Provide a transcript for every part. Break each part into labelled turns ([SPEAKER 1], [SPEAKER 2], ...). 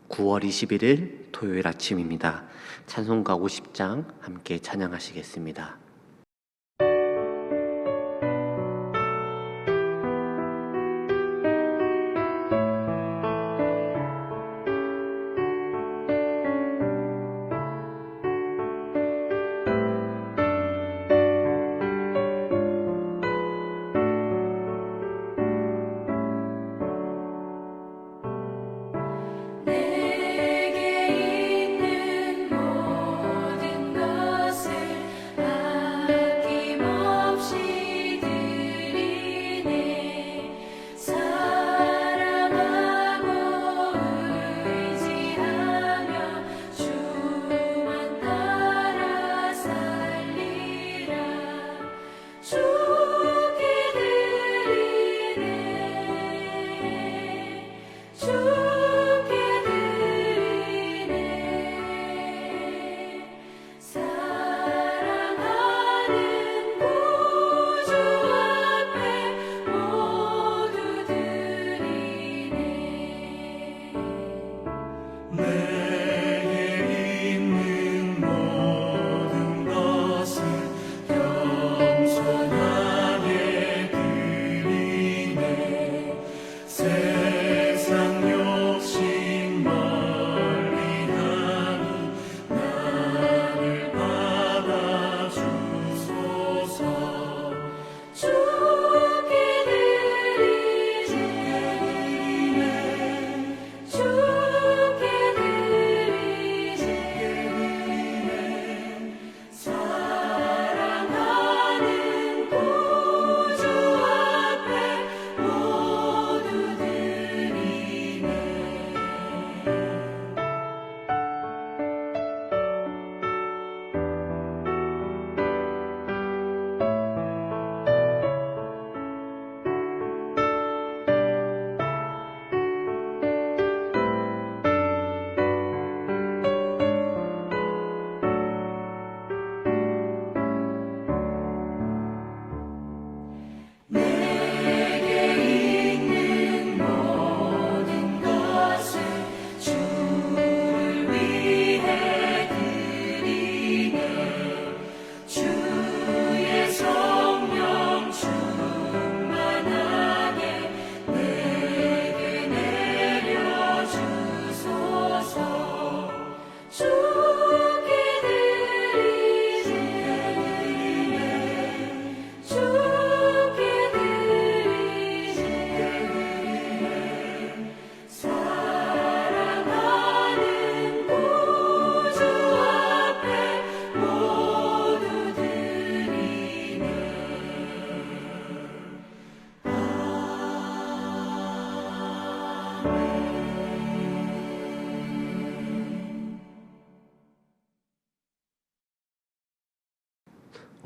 [SPEAKER 1] 9월 21일 토요일 아침입니다. 찬송가 50장 함께 찬양하시겠습니다.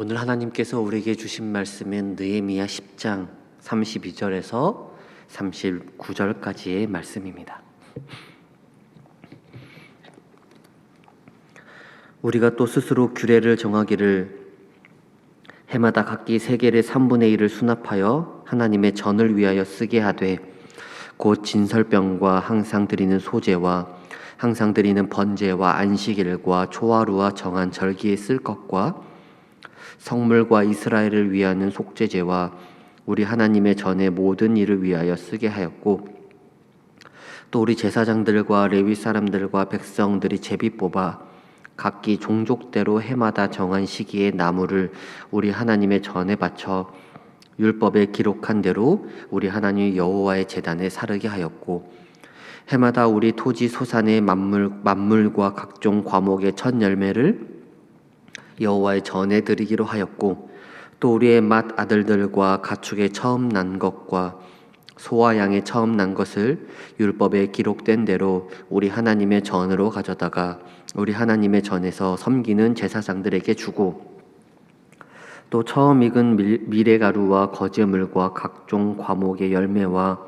[SPEAKER 1] 오늘 하나님께서 우리에게 주신 말씀은 느헤미야 10장 32절에서 39절까지의 말씀입니다. 우리가 또 스스로 규례를 정하기를 해마다 각기 세겔의 3분의 1을 수납하여 하나님의 전을 위하여 쓰게 하되 곧 진설병과 항상 드리는 소제와 항상 드리는 번제와 안식일과 초하루와 정한 절기에 쓸 것과 성물과 이스라엘을 위하는 속죄제와 우리 하나님의 전의 모든 일을 위하여 쓰게 하였고 또 우리 제사장들과 레위 사람들과 백성들이 제비 뽑아 각기 종족대로 해마다 정한 시기에 나무를 우리 하나님의 전에 바쳐 율법에 기록한 대로 우리 하나님 여호와의 제단에 사르게 하였고 해마다 우리 토지 소산의 만물과 각종 과목의 첫 열매를 여호와의 전에 드리기로 하였고 또 우리의 맏 아들들과 가축의 처음 난 것과 소와 양의 처음 난 것을 율법에 기록된 대로 우리 하나님의 전으로 가져다가 우리 하나님의 전에서 섬기는 제사장들에게 주고 또 처음 익은 미레가루와 거제물과 각종 과목의 열매와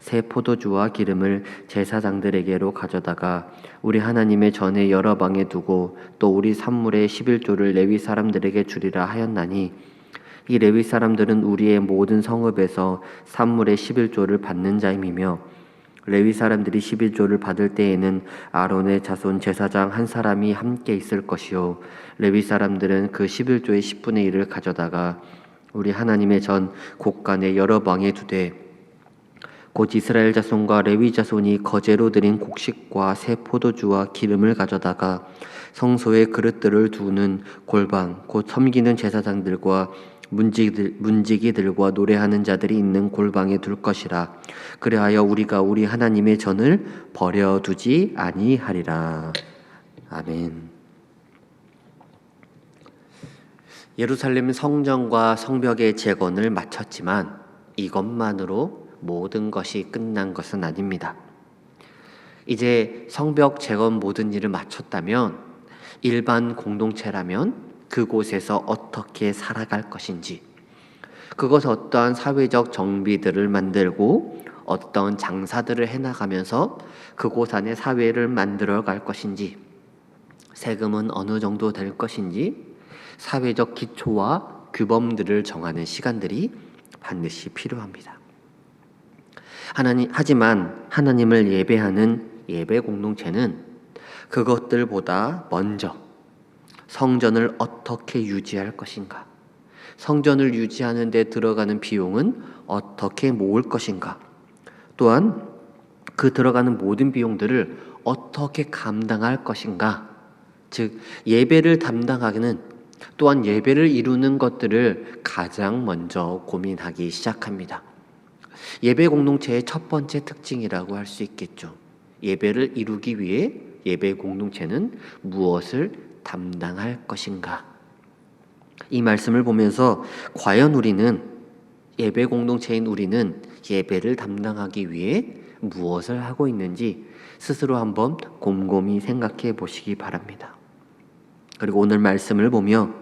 [SPEAKER 1] 새 포도주와 기름을 제사장들에게로 가져다가 우리 하나님의 전에 여러 방에 두고 또 우리 산물의 11조를 레위 사람들에게 주리라 하였나니 이 레위 사람들은 우리의 모든 성읍에서 산물의 11조를 받는 자임이며 레위 사람들이 11조를 받을 때에는 아론의 자손 제사장 한 사람이 함께 있을 것이요 레위 사람들은 그 11조의 10분의 1을 가져다가 우리 하나님의 전 곳간에 여러 방에 두되 곧 이스라엘 자손과 레위 자손이 거제로 드린 곡식과 새 포도주와 기름을 가져다가 성소의 그릇들을 두는 골방 곧 섬기는 제사장들과 문지기들과 노래하는 자들이 있는 골방에 둘 것이라. 그리하여 우리가 우리 하나님의 전을 버려두지 아니하리라. 아멘. 예루살렘 성전과 성벽의 재건을 마쳤지만 이것만으로 모든 것이 끝난 것은 아닙니다. 이제 성벽 재건 모든 일을 마쳤다면 일반 공동체라면 그곳에서 어떻게 살아갈 것인지, 그곳 어떠한 사회적 정비들을 만들고 어떤 장사들을 해나가면서 그곳 안에 사회를 만들어 갈 것인지, 세금은 어느 정도 될 것인지, 사회적 기초와 규범들을 정하는 시간들이 반드시 필요합니다. 하지만 하나님을 예배하는 예배 공동체는 그것들보다 먼저 성전을 어떻게 유지할 것인가, 성전을 유지하는 데 들어가는 비용은 어떻게 모을 것인가, 또한 그 들어가는 모든 비용들을 어떻게 감당할 것인가, 즉 예배를 담당하기는 또한 예배를 이루는 것들을 가장 먼저 고민하기 시작합니다. 예배 공동체의 첫 번째 특징이라고 할 수 있겠죠. 예배를 이루기 위해 예배 공동체는 무엇을 담당할 것인가. 이 말씀을 보면서 과연 우리는, 예배 공동체인 우리는 예배를 담당하기 위해 무엇을 하고 있는지 스스로 한번 곰곰이 생각해 보시기 바랍니다. 그리고 오늘 말씀을 보며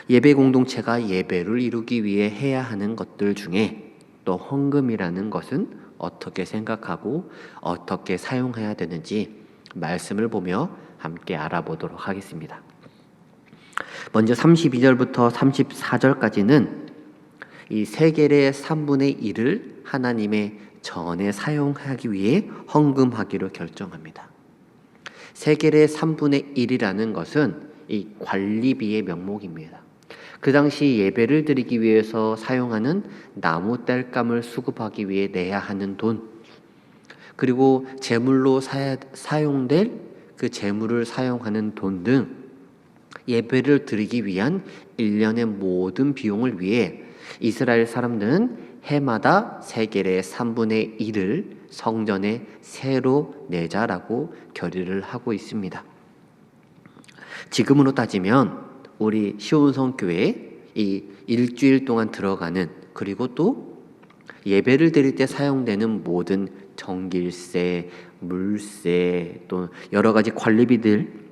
[SPEAKER 1] 예배 공동체가 예배를 이루기 위해 해야 하는 것들 중에 또 헌금이라는 것은 어떻게 생각하고 어떻게 사용해야 되는지 말씀을 보며 함께 알아보도록 하겠습니다. 먼저 32절부터 34절까지는 이 세겔의 3분의 1을 하나님의 전에 사용하기 위해 헌금하기로 결정합니다. 세겔의 3분의 1이라는 것은 이 관리비의 명목입니다. 그 당시 예배를 드리기 위해서 사용하는 나무 땔감을 수급하기 위해 내야 하는 돈, 그리고 제물로 사용될 그 제물을 사용하는 돈 등 예배를 드리기 위한 일련의 모든 비용을 위해 이스라엘 사람들은 해마다 세겔의 3분의 1을 성전에 새로 내자라고 결의를 하고 있습니다. 지금으로 따지면 우리 시온성교회에 이 일주일 동안 들어가는, 그리고 또 예배를 드릴 때 사용되는 모든 전기세, 물세, 또 여러 가지 관리비들,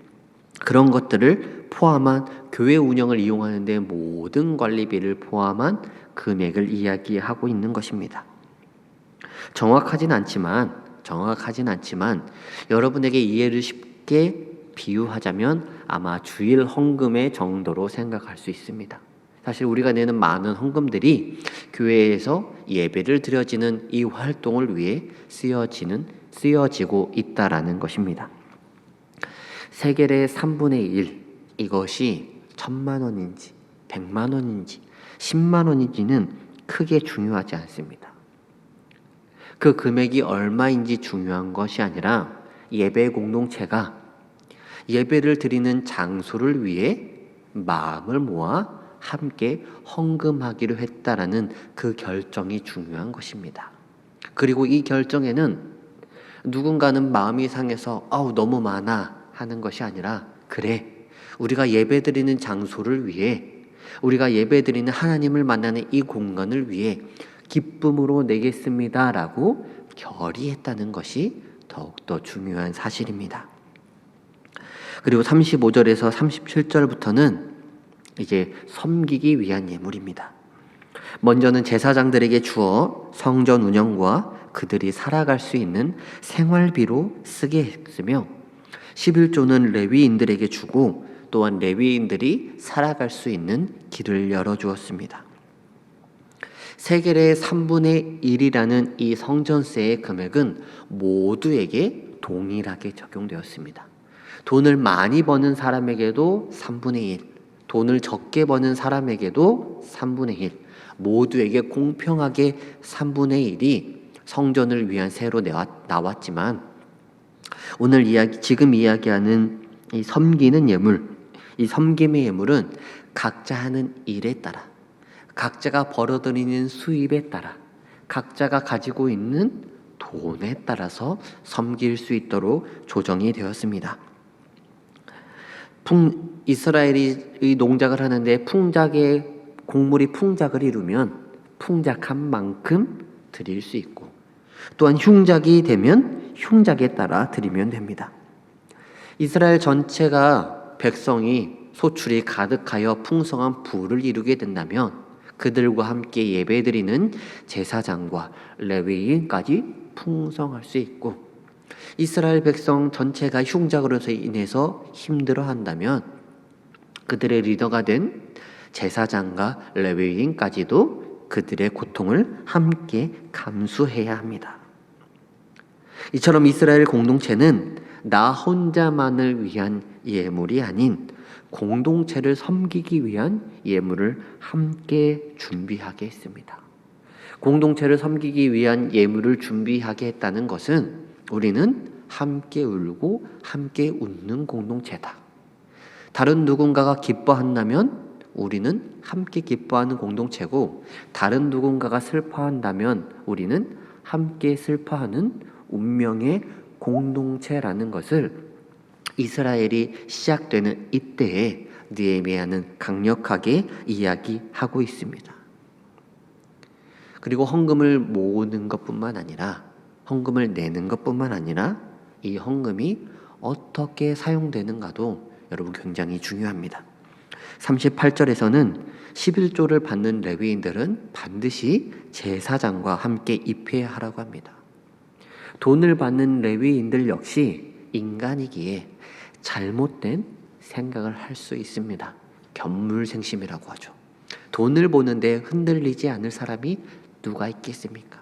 [SPEAKER 1] 그런 것들을 포함한 교회 운영을 이용하는 데 모든 관리비를 포함한 금액을 이야기하고 있는 것입니다. 정확하진 않지만 여러분에게 이해를 쉽게 비유하자면 아마 주일 헌금의 정도로 생각할 수 있습니다. 사실 우리가 내는 많은 헌금들이 교회에서 예배를 드려지는 이 활동을 위해 쓰여지고 있다라는 것입니다. 세겔의 3분의 1, 이것이 1,000만 원인지 100만 원인지 10만 원인지는 크게 중요하지 않습니다. 그 금액이 얼마인지 중요한 것이 아니라 예배 공동체가 예배를 드리는 장소를 위해 마음을 모아 함께 헌금하기로 했다라는 그 결정이 중요한 것입니다. 그리고 이 결정에는 누군가는 마음이 상해서 너무 많아 하는 것이 아니라, 그래, 우리가 예배드리는 장소를 위해, 우리가 예배드리는 하나님을 만나는 이 공간을 위해 기쁨으로 내겠습니다 라고 결의했다는 것이 더욱더 중요한 사실입니다. 그리고 35절에서 37절부터는 이제 섬기기 위한 예물입니다. 먼저는 제사장들에게 주어 성전 운영과 그들이 살아갈 수 있는 생활비로 쓰게 했으며, 11조는 레위인들에게 주고 또한 레위인들이 살아갈 수 있는 길을 열어주었습니다. 세겔의 3분의 1이라는 이 성전세의 금액은 모두에게 동일하게 적용되었습니다. 돈을 많이 버는 사람에게도 3분의 1, 돈을 적게 버는 사람에게도 3분의 1, 모두에게 공평하게 3분의 1이 성전을 위한 세로 나왔지만 오늘 지금 이야기하는 이 섬기는 예물, 이 섬김의 예물은 각자 하는 일에 따라, 각자가 벌어들이는 수입에 따라, 각자가 가지고 있는 돈에 따라서 섬길 수 있도록 조정이 되었습니다. 이스라엘이 농작을 하는데 곡물이 풍작을 이루면 풍작한 만큼 드릴 수 있고, 또한 흉작이 되면 흉작에 따라 드리면 됩니다. 이스라엘 전체가 백성이 소출이 가득하여 풍성한 부를 이루게 된다면 그들과 함께 예배드리는 제사장과 레위인까지 풍성할 수 있고, 이스라엘 백성 전체가 흉작으로 인해서 힘들어한다면 그들의 리더가 된 제사장과 레위인까지도 그들의 고통을 함께 감수해야 합니다. 이처럼 이스라엘 공동체는 나 혼자만을 위한 예물이 아닌 공동체를 섬기기 위한 예물을 함께 준비하게 했습니다. 공동체를 섬기기 위한 예물을 준비하게 했다는 것은 우리는 함께 울고 함께 웃는 공동체다. 다른 누군가가 기뻐한다면 우리는 함께 기뻐하는 공동체고, 다른 누군가가 슬퍼한다면 우리는 함께 슬퍼하는 운명의 공동체라는 것을 이스라엘이 시작되는 이때에 느헤미야는 강력하게 이야기하고 있습니다. 그리고 헌금을 모으는 것뿐만 아니라, 헌금을 내는 것뿐만 아니라 이 헌금이 어떻게 사용되는가도 여러분 굉장히 중요합니다. 38절에서는 11조를 받는 레위인들은 반드시 제사장과 함께 입회하라고 합니다. 돈을 받는 레위인들 역시 인간이기에 잘못된 생각을 할 수 있습니다. 견물생심이라고 하죠. 돈을 보는데 흔들리지 않을 사람이 누가 있겠습니까?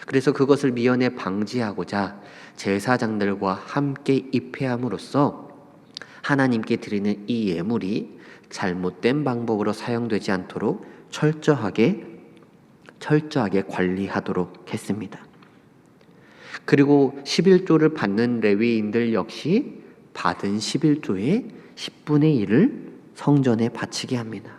[SPEAKER 1] 그래서 그것을 미연에 방지하고자 제사장들과 함께 입회함으로써 하나님께 드리는 이 예물이 잘못된 방법으로 사용되지 않도록 철저하게 관리하도록 했습니다. 그리고 11조를 받는 레위인들 역시 받은 11조의 10분의 1을 성전에 바치게 합니다.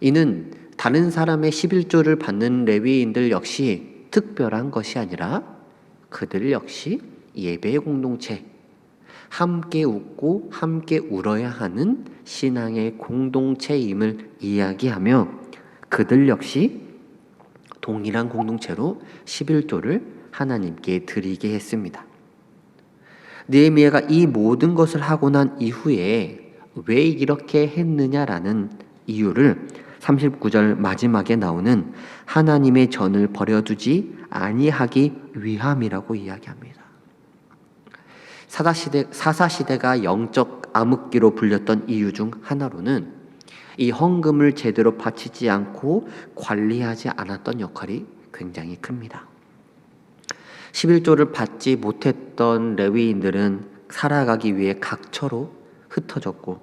[SPEAKER 1] 이는 다른 사람의 11조를 받는 레위인들 역시 특별한 것이 아니라 그들 역시 예배의 공동체, 함께 웃고 함께 울어야 하는 신앙의 공동체임을 이야기하며 그들 역시 동일한 공동체로 11조를 하나님께 드리게 했습니다. 느헤미야가 이 모든 것을 하고 난 이후에 왜 이렇게 했느냐라는 이유를 39절 마지막에 나오는 하나님의 전을 버려두지 아니하기 위함이라고 이야기합니다. 사사시대가 영적 암흑기로 불렸던 이유 중 하나로는 이 헌금을 제대로 바치지 않고 관리하지 않았던 역할이 굉장히 큽니다. 11조를 받지 못했던 레위인들은 살아가기 위해 각처로 흩어졌고,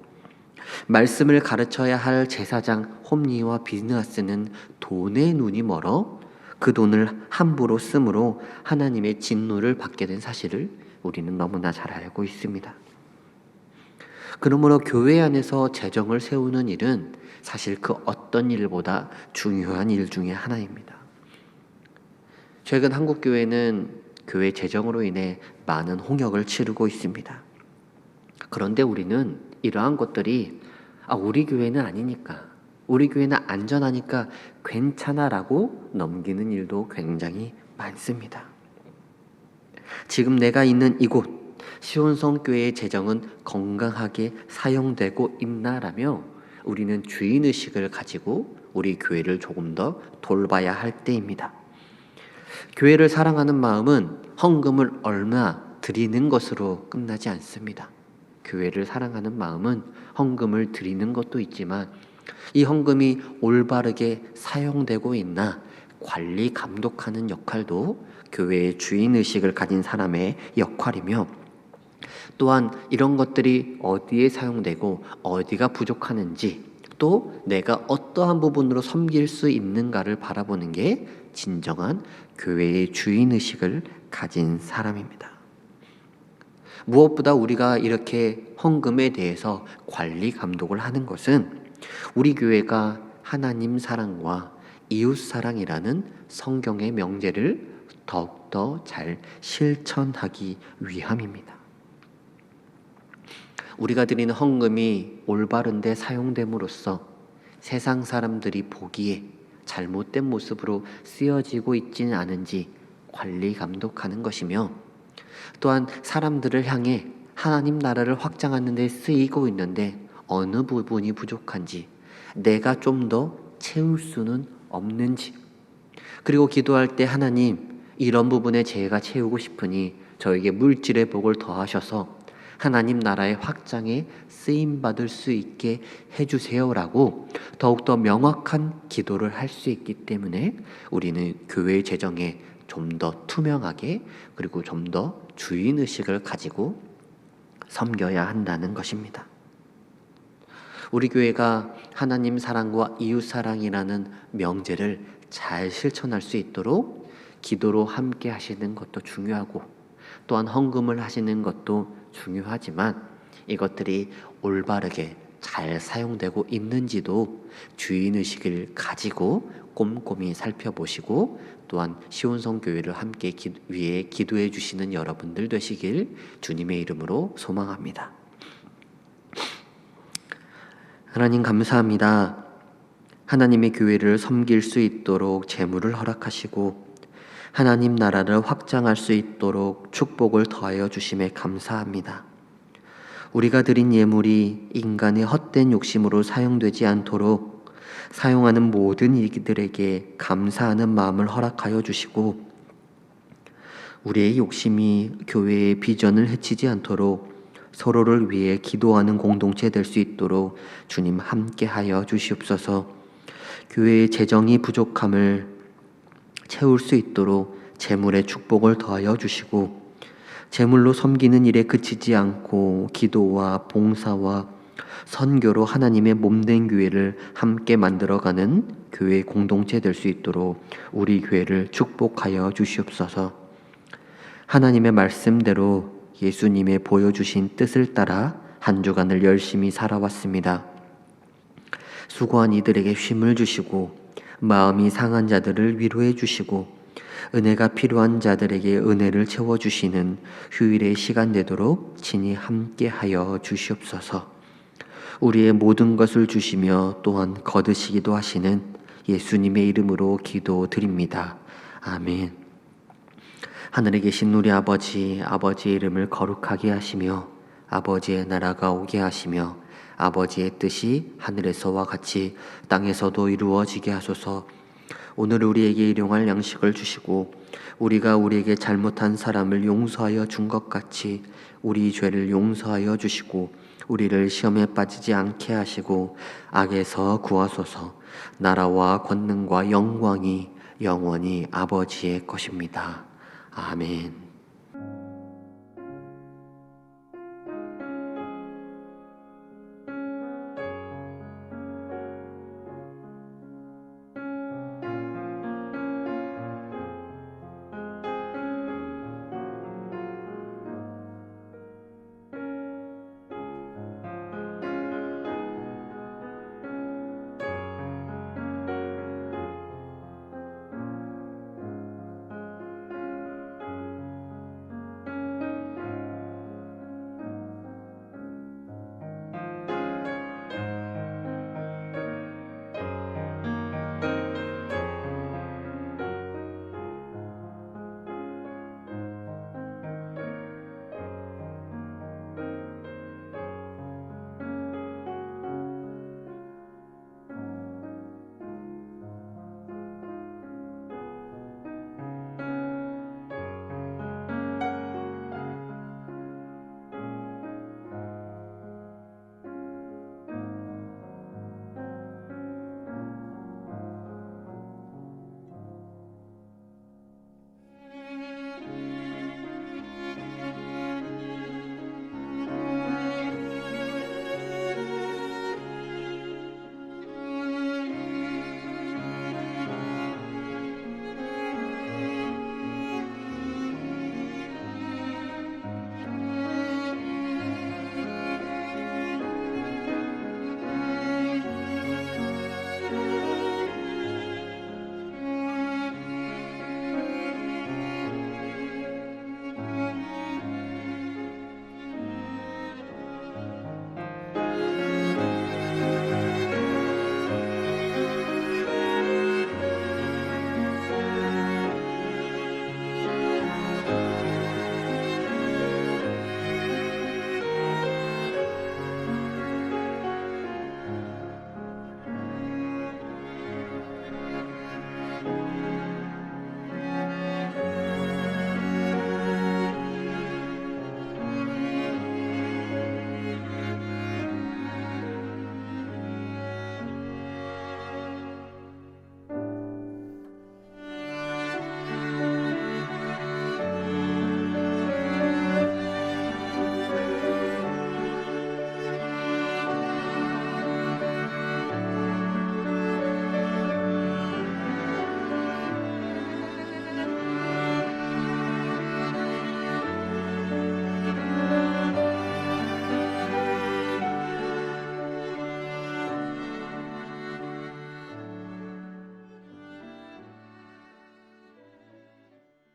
[SPEAKER 1] 말씀을 가르쳐야 할 제사장 홈리와 비느하스는 돈에 눈이 멀어 그 돈을 함부로 쓰므로 하나님의 진노를 받게 된 사실을 우리는 너무나 잘 알고 있습니다. 그러므로 교회 안에서 재정을 세우는 일은 사실 그 어떤 일보다 중요한 일 중에 하나입니다. 최근 한국 교회는 교회 재정으로 인해 많은 홍역을 치르고 있습니다. 그런데 우리는 이러한 것들이 우리 교회는 아니니까, 우리 교회는 안전하니까 괜찮아라고 넘기는 일도 굉장히 많습니다. 지금 내가 있는 이곳 시온성교회의 재정은 건강하게 사용되고 있나라며 우리는 주인의식을 가지고 우리 교회를 조금 더 돌봐야 할 때입니다. 교회를 사랑하는 마음은 헌금을 얼마 드리는 것으로 끝나지 않습니다. 교회를 사랑하는 마음은 헌금을 드리는 것도 있지만 이 헌금이 올바르게 사용되고 있나 관리 감독하는 역할도 교회의 주인의식을 가진 사람의 역할이며, 또한 이런 것들이 어디에 사용되고 어디가 부족하는지, 또 내가 어떠한 부분으로 섬길 수 있는가를 바라보는 게 진정한 교회의 주인의식을 가진 사람입니다. 무엇보다 우리가 이렇게 헌금에 대해서 관리 감독을 하는 것은 우리 교회가 하나님 사랑과 이웃 사랑이라는 성경의 명제를 더욱더 잘 실천하기 위함입니다. 우리가 드리는 헌금이 올바른 데 사용됨으로써 세상 사람들이 보기에 잘못된 모습으로 쓰여지고 있지는 않은지 관리 감독하는 것이며, 또한 사람들을 향해 하나님 나라를 확장하는 데 쓰이고 있는데 어느 부분이 부족한지, 내가 좀 더 채울 수는 없는지, 그리고 기도할 때 하나님, 이런 부분에 제가 채우고 싶으니 저에게 물질의 복을 더하셔서 하나님 나라의 확장에 쓰임받을 수 있게 해주세요라고 더욱더 명확한 기도를 할 수 있기 때문에 우리는 교회 재정에 좀 더 투명하게, 그리고 좀 더 주인의식을 가지고 섬겨야 한다는 것입니다. 우리 교회가 하나님 사랑과 이웃 사랑이라는 명제를 잘 실천할 수 있도록 기도로 함께 하시는 것도 중요하고, 또한 헌금을 하시는 것도 중요하지만, 이것들이 올바르게 잘 사용되고 있는지도 주인의식을 가지고 꼼꼼히 살펴보시고, 또한 시온성교회를 함께 위해 기도해 주시는 여러분들 되시길 주님의 이름으로 소망합니다. 하나님 감사합니다. 하나님의 교회를 섬길 수 있도록 재물을 허락하시고 하나님 나라를 확장할 수 있도록 축복을 더하여 주심에 감사합니다. 우리가 드린 예물이 인간의 헛된 욕심으로 사용되지 않도록 사용하는 모든 이들에게 감사하는 마음을 허락하여 주시고, 우리의 욕심이 교회의 비전을 해치지 않도록 서로를 위해 기도하는 공동체 될 수 있도록 주님 함께하여 주시옵소서. 교회의 재정이 부족함을 채울 수 있도록 재물의 축복을 더하여 주시고, 재물로 섬기는 일에 그치지 않고 기도와 봉사와 선교로 하나님의 몸된 교회를 함께 만들어가는 교회 공동체 될 수 있도록 우리 교회를 축복하여 주시옵소서. 하나님의 말씀대로 예수님의 보여주신 뜻을 따라 한 주간을 열심히 살아왔습니다. 수고한 이들에게 쉼을 주시고 마음이 상한 자들을 위로해 주시고 은혜가 필요한 자들에게 은혜를 채워주시는 휴일의 시간 되도록 친히 함께하여 주시옵소서. 우리의 모든 것을 주시며 또한 거두시기도 하시는 예수님의 이름으로 기도드립니다. 아멘. 하늘에 계신 우리 아버지, 아버지의 이름을 거룩하게 하시며 아버지의 나라가 오게 하시며 아버지의 뜻이 하늘에서와 같이 땅에서도 이루어지게 하소서. 오늘 우리에게 일용할 양식을 주시고 우리가 우리에게 잘못한 사람을 용서하여 준 것 같이 우리 죄를 용서하여 주시고 우리를 시험에 빠지지 않게 하시고 악에서 구하소서. 나라와 권능과 영광이 영원히 아버지의 것입니다. 아멘.